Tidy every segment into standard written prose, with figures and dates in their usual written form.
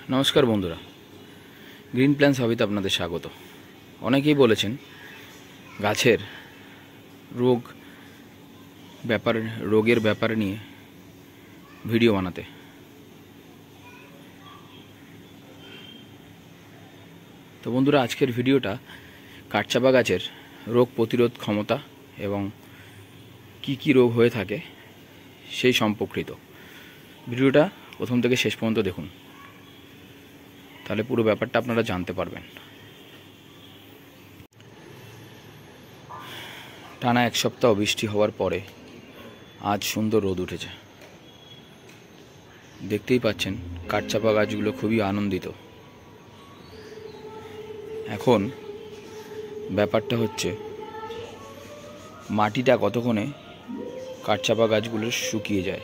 नमस्कार बंधुरा green plans हबिते आपनादेर स्वागत। अनेकेई बोलेछेन गाछेर रोगेर ब्यापार निये भिडियो बानाते। तो बंधुरा आजकेर भिडियोटा काठचापा गाछेर रोग प्रतिरोध क्षमता एवं की रोग हये थाके सेई सम्पर्कित। भिडियोटा प्रथम थेके शेष पर्यन्त देखुन, ताहले पुरो ব্যাপারটা আপনারা জানতে পারবেন। টানা এক সপ্তাহ বৃষ্টি হওয়ার পরে আজ সুন্দর রোদ উঠেছে। দেখতেই পাচ্ছেন কাঠচাপা গাছগুলো খুবই আনন্দিত। এখন ব্যাপারটা হচ্ছে মাটিটা কতক্ষণে কাঠচাপা গাছগুলো শুকিয়ে যায়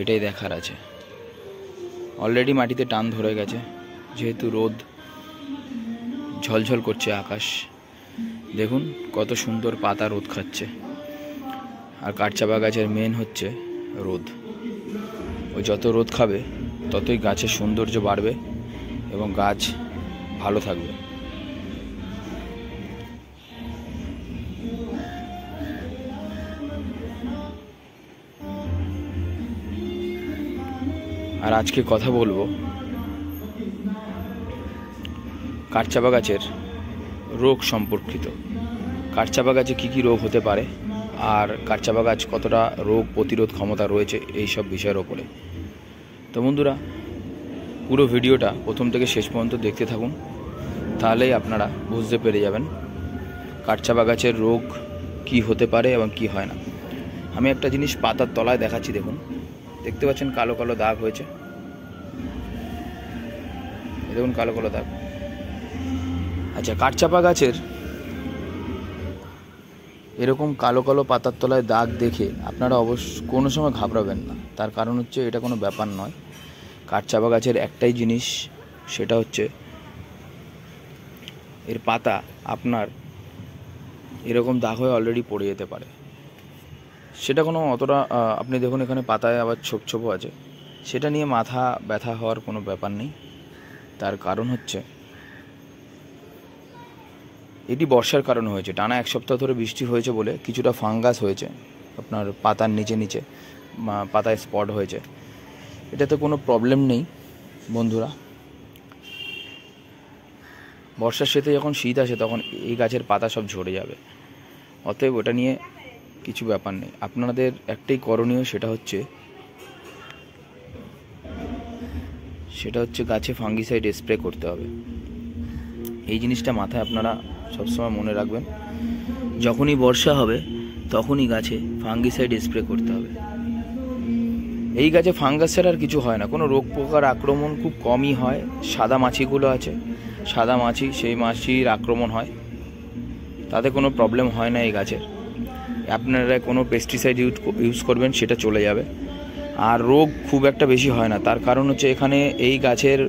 এটাই দেখার আছে। অলরেডি মাটিতে টান ধরে গেছে, যেহেতু রোদ ঝলঝল করছে আকাশ। দেখুন কত সুন্দর পাতা রোদ খাচ্ছে। আর কাঠচাপা গাছের মেন হচ্ছে রোদ। ও যত রোদ খাবে ততই গাছের সৌন্দর্য বাড়বে এবং গাছ ভালো থাকবে। আর আজকে কথা বলবো কাঠচাপা গাছের রোগ সম্পর্কিত। কাঠচাপা গাছে কী রোগ হতে পারে আর কাঠচাপা গাছ কতটা রোগ প্রতিরোধ ক্ষমতা রয়েছে এই সব বিষয়ের ওপরে। তো বন্ধুরা পুরো ভিডিওটা প্রথম থেকে শেষ পর্যন্ত দেখতে থাকুন, তাহলেই আপনারা বুঝতে পেরে যাবেন কাঠচাপা গাছের রোগ কি হতে পারে এবং কি হয় না। আমি একটা জিনিস পাতার তলায় দেখাচ্ছি। দেখুন, দেখতে পাচ্ছেন কালো কালো দাগ হয়েছে। দেখুন কালো কালো দাগ। আচ্ছা, কাঠচাপা গাছের এরকম কালো কালো পাতার তলায় দাগ দেখে আপনারা অবশ্য কোনো সময় ঘাবড়াবেন না। তার কারণ হচ্ছে এটা কোনো ব্যাপার নয়। কাঠচাপা গাছের একটাই জিনিস, সেটা হচ্ছে এর পাতা আপনার এরকম দাগ হয়ে অলরেডি পড়ে যেতে পারে। সেটা কোনো অতটা আপনি দেখুন এখানে পাতায় আবার ছোপ ছোপও আছে, সেটা নিয়ে মাথা ব্যথা হওয়ার কোনো ব্যাপার নেই। তার কারণ হচ্ছে এটি বর্ষার কারণে হয়েছে। টানা এক সপ্তাহ ধরে বৃষ্টি হয়েছে বলে কিছুটা ফাঙ্গাস হয়েছে আপনার পাতার নিচে নিচে, পাতায় স্পট হয়েছে। এটাতে কোনো প্রবলেম নেই বন্ধুরা। বর্ষার সাথে যখন শীত আসে তখন এই গাছের পাতা সব ঝরে যাবে, অতএব ওটা নিয়ে কিছু ব্যাপার নেই। আপনাদের একটাই করণীয়, সেটা হচ্ছে গাছে ফাঙ্গিসাইড স্প্রে করতে হবে। এই জিনিসটা মাথায় আপনারা সবসময় মনে রাখবেন। যখনই বর্ষা হবে তখনই গাছে ফাঙ্গিসাইড স্প্রে করতে হবে। এই গাছে ফাঙ্গাস ছাড়া আর কিছু হয় না। কোনো রোগ পোকার আক্রমণ খুব কমই হয়। সাদা মাছিগুলো আছে, সাদা মাছি, সেই মাছির আক্রমণ হয়, তাতে কোনো প্রবলেম হয় না এই গাছের। আপনারা কোনো পেস্টিসাইড ইউজ করবেন সেটা চলে যাবে। আর রোগ খুব একটা বেশি হয় না। তার কারণ হচ্ছে এখানে এই গাছের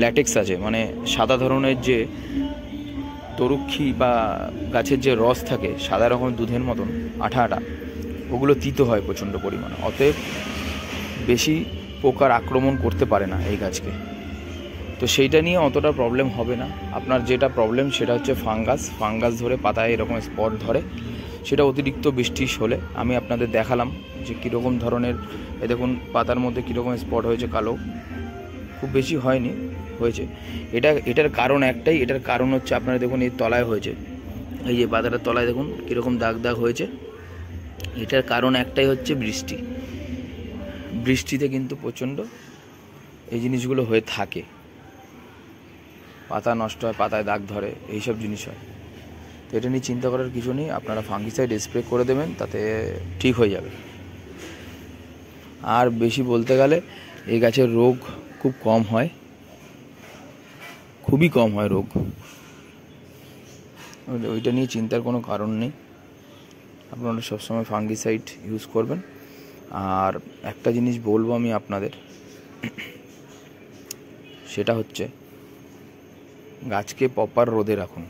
ল্যাটেক্স আছে, মানে সাদা ধরনের যে তরুক্ষী বা গাছের যে রস থাকে সাদা রকম দুধের মতন আঠা আঠা, ওগুলো তিতো হয় প্রচণ্ড পরিমাণে। অতএব বেশি পোকার আক্রমণ করতে পারে না এই গাছকে। তো সেইটা নিয়ে অতটা প্রবলেম হবে না। আপনার যেটা প্রবলেম সেটা হচ্ছে ফাঙ্গাস ধরে পাতায় এরকম স্পট ধরে। সেটা অতিরিক্ত বৃষ্টি হলে আমি আপনাদের দেখালাম যে কীরকম ধরনের, এ দেখুন পাতার মধ্যে কীরকম স্পট হয়েছে কালো, খুব বেশি হয়নি, হয়েছে। এটার কারণ একটাই, এটার কারণ হচ্ছে আপনারা দেখুন এই তলায় হয়েছে, এই যে পাতাটার তলায় দেখুন কীরকম দাগ দাগ হয়েছে। এটার কারণ একটাই হচ্ছে বৃষ্টিতে কিন্তু প্রচণ্ড এই জিনিসগুলো হয়ে থাকে। পাতা নষ্ট হয়, পাতায় দাগ ধরে, এইসব জিনিস হয়। তো এটা নিয়ে চিন্তা করার কিছু নেই। আপনারা ফাঙ্গিসাইড স্প্রে করে দেবেন, তাতে ঠিক হয়ে যাবে। আর বেশি বলতে গেলে এই গাছের রোগ খুব কম হয়, খুবই কম হয় রোগ। ওইটা নিয়ে চিন্তার কোনো কারণ নেই। আপনারা সবসময় ফাঙ্গিসাইড ইউজ করবেন। আর একটা জিনিস বলবো আমি আপনাদের, সেটা হচ্ছে গাছকে প্রপার রোদে রাখুন।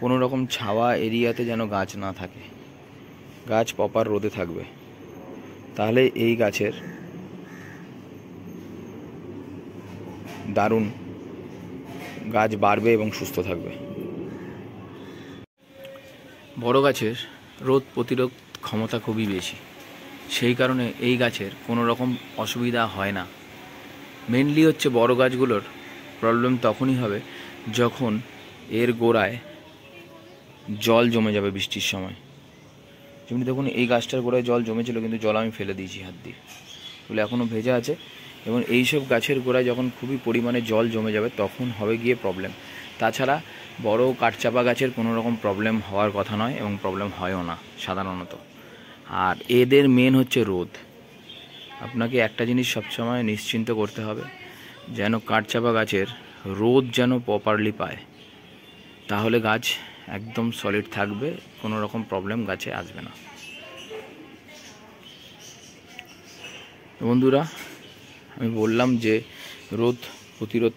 কোনো রকম ছাওয়া এরিয়াতে যেন গাছ না থাকে। গাছ প্রপার রোদে থাকবে, তাহলে এই গাছের দারুণ গাছ বাড়বে এবং সুস্থ থাকবে। বড় গাছের রোদ প্রতিরোধ ক্ষমতা খুবই বেশি, সেই কারণে এই গাছের কোনো রকম অসুবিধা হয় না। মেনলি হচ্ছে বড় গাছগুলোর প্রবলেম তখনই হবে যখন এর গোড়ায় জল জমে যাবে বৃষ্টির সময়। যেমনি দেখুন এই গাছটার গোড়ায় জল জমেছিল, কিন্তু জল আমি ফেলে দিয়েছি হাত দিয়ে, বলে এখনও ভেজা আছে। এবং এইসব গাছের গোড়ায় যখন খুবই পরিমাণে জল জমে যাবে তখন হবে গিয়ে প্রবলেম। তাছাড়া বড় কাঠচাপা গাছের কোনো রকম প্রবলেম হওয়ার কথা নয় এবং প্রবলেম হয়ও না সাধারণত। আর এদের মেন হচ্ছে রোদ। আপনাকে একটা জিনিস সবসময় নিশ্চিন্ত করতে হবে, যেন কাঠচাপা গাছের রোদ যেন প্রপারলি পায়, তাহলে গাছ একদম সলিড থাকবে, কোনো রকম প্রবলেম গাছে আসবে না। বন্ধুরা, আমি বললাম যে রোদ প্রতিরোধ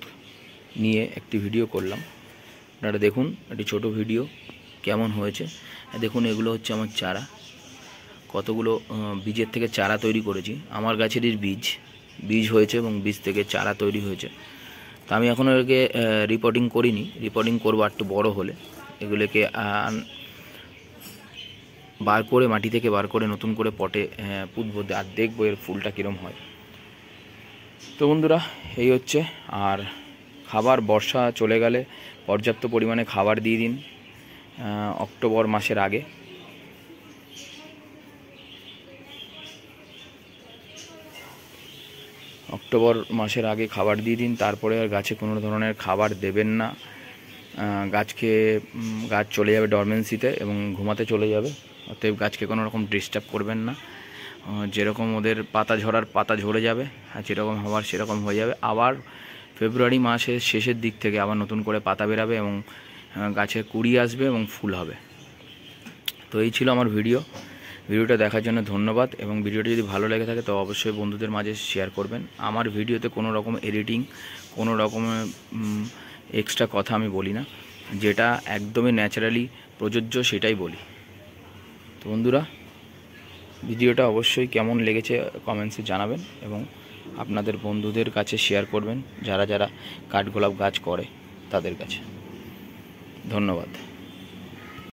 নিয়ে একটি ভিডিও করলাম, আপনারা দেখুন একটি ছোট ভিডিও কেমন হয়েছে। দেখুন এগুলো হচ্ছে আমার চারা, কতগুলো বীজের থেকে চারা তৈরি করেছি। আমার গাছেরই বীজ হয়েছে এবং বীজ থেকে চারা তৈরি হয়েছে। তো আমি এখনও এগুলোকে রিপোর্টিং করিনি, রিপোর্টিং করবো একটু বড় হলে। এগুলোকে বার করে মাটি থেকে বার করে নতুন করে পটে পুঁতবো, আর দেখবো এর ফুলটা কীরকম হয়। তো বন্ধুরা এই হচ্ছে। আর খাবার বর্ষা চলে গেলে পর্যাপ্ত পরিমাণে খাবার দিয়ে দিন অক্টোবর মাসের আগে। অক্টোবর মাসের আগে খাবার দিয়ে দিন, তারপরে আর গাছে কোনো ধরনের খাবার দেবেন না। গাছ চলে যাবে ডরমেন্সিতে এবং ঘুমাতে চলে যাবে। অতএব গাছকে কোনো রকম ডিস্টার্ব করবেন না। যেরকম ওদের পাতা ঝরার পাতা ঝরে যাবে, আর যেরকম হওয়ার সেরকম হয়ে যাবে। আবার ফেব্রুয়ারি মাসের শেষের দিক থেকে আবার নতুন করে পাতা বেরাবে এবং গাছের কুড়ি আসবে এবং ফুল হবে। তো এই ছিল আমার ভিডিওটা দেখার জন্য ধন্যবাদ। এবং ভিডিওটি যদি ভালো লেগে থাকে তো অবশ্যই বন্ধুদের মাঝে শেয়ার করবেন। আমার ভিডিওতে কোনো রকম এডিটিং, কোনো রকমের এক্সট্রা কথা আমি বলি না, যেটা একদমই ন্যাচারালি প্রযোজ্য সেটাই বলি। তো বন্ধুরা, ভিডিওটা অবশ্যই কেমন লেগেছে কমেন্টসে জানাবেন এবং আপনাদের বন্ধুদের কাছে শেয়ার করবেন, যারা কাঠগোলাপ গাছ করে তাদের কাছে। ধন্যবাদ।